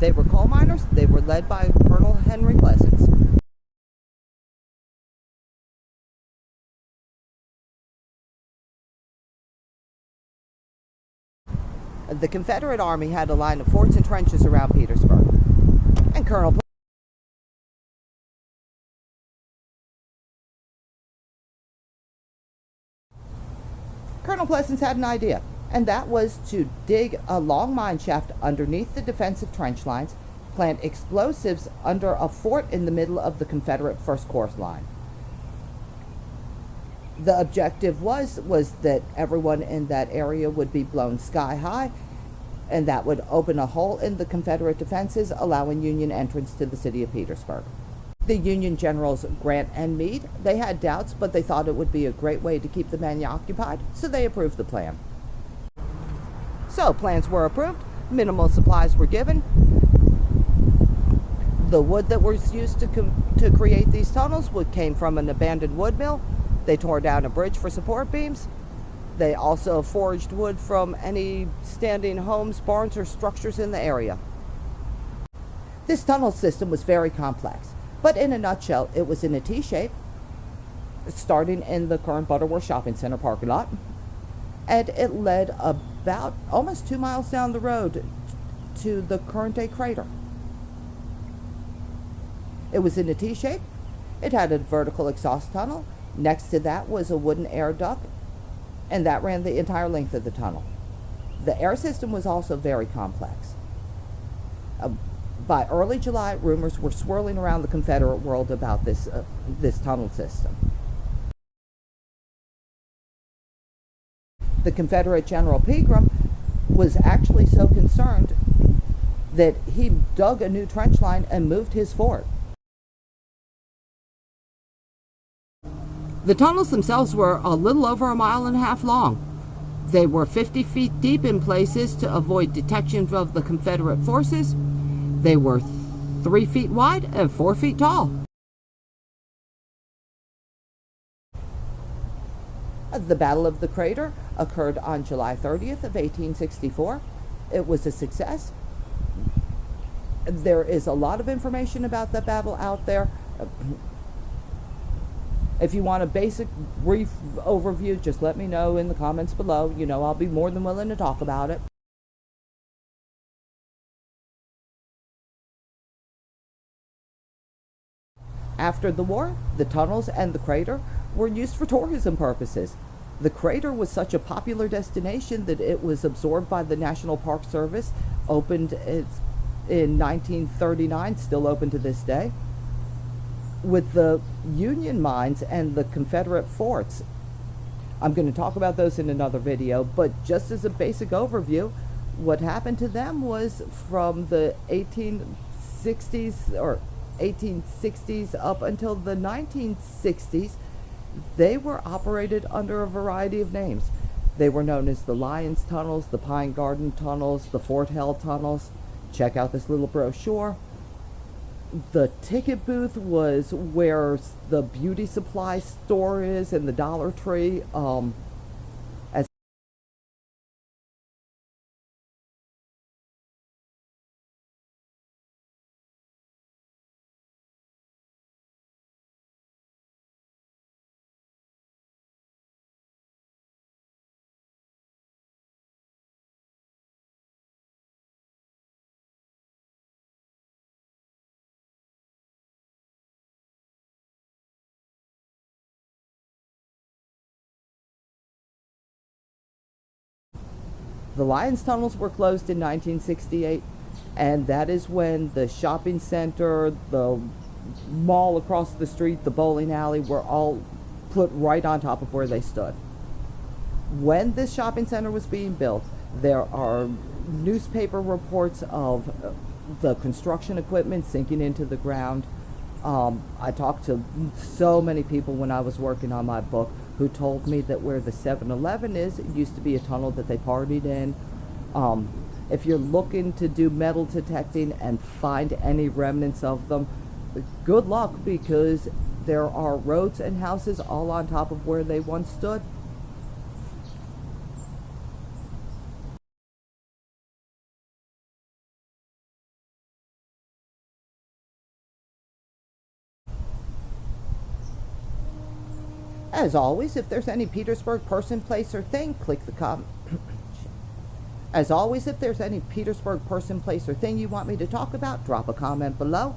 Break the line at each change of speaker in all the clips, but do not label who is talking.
They were coal miners. They were led by Colonel Henry Pleasants. The Confederate Army had a line of forts and trenches around Petersburg. And Colonel Pleasants had an idea, and that was to dig a long mine shaft underneath the defensive trench lines, plant explosives under a fort in the middle of the Confederate First Corps line. The objective was that everyone in that area would be blown sky high, and that would open a hole in the Confederate defenses, allowing Union entrance to the city of Petersburg. The Union generals Grant and Meade, they had doubts, but they thought it would be a great way to keep the men occupied, so they approved the plan. So plans were approved, minimal supplies were given. The wood that was used to create these tunnels came from an abandoned wood mill. They tore down a bridge for support beams. They also foraged wood from any standing homes, barns, or structures in the area. This tunnel system was very complex, but in a nutshell, it was in a T shape, starting in the current Butterworth Shopping Center parking lot, and it led about almost 2 miles down the road to the current day crater. It was in a T shape. It had a vertical exhaust tunnel. Next to that was a wooden air duct, and that ran the entire length of the tunnel. The air system was also very complex. By early July, rumors were swirling around the Confederate world about this tunnel system. The Confederate General Pegram was actually so concerned that he dug a new trench line and moved his fort. The tunnels themselves were a little over 1.5 miles long. They were 50 feet deep in places to avoid detection of the Confederate forces. They were 3 feet wide and 4 feet tall. The Battle of the Crater occurred on July 30th of 1864. It was a success. There is a lot of information about that battle out there. If you want a basic, brief overview, just let me know in the comments below. You know, I'll be more than willing to talk about it. After the war, the tunnels and the crater were used for tourism purposes. The crater was such a popular destination that it was absorbed by the National Park Service, opened in 1939, still open to this day. With the Union mines and the Confederate forts, I'm going to talk about those in another video, but just as a basic overview, what happened to them was from the 1860s or 1860s up until the 1960s, they were operated under a variety of names. They were known as the Lions Tunnels, the Pine Garden Tunnels, the Fort Hell Tunnels. Check out this little brochure. The ticket booth was where the beauty supply store is and the Dollar Tree. The Lions Tunnels were closed in 1968, and that is when the shopping center, the mall across the street, the bowling alley were all put right on top of where they stood. When this shopping center was being built, there are newspaper reports of the construction equipment sinking into the ground. I talked to so many people when I was working on my book who told me that where the 7-Eleven is, it used to be a tunnel that they partied in. If you're looking to do metal detecting and find any remnants of them, good luck, because there are roads and houses all on top of where they once stood. As always, if there's any Petersburg person, place, or thing, click the com. As always, if there's any Petersburg person, place, or thing you want me to talk about, drop a comment below.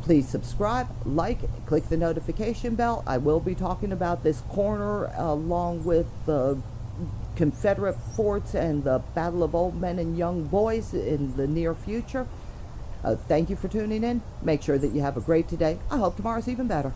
Please subscribe, like, click the notification bell. I will be talking about this corner along with the Confederate forts and the Battle of Old Men and Young Boys in the near future. Thank you for tuning in. Make sure that you have a great day. I hope tomorrow's even better.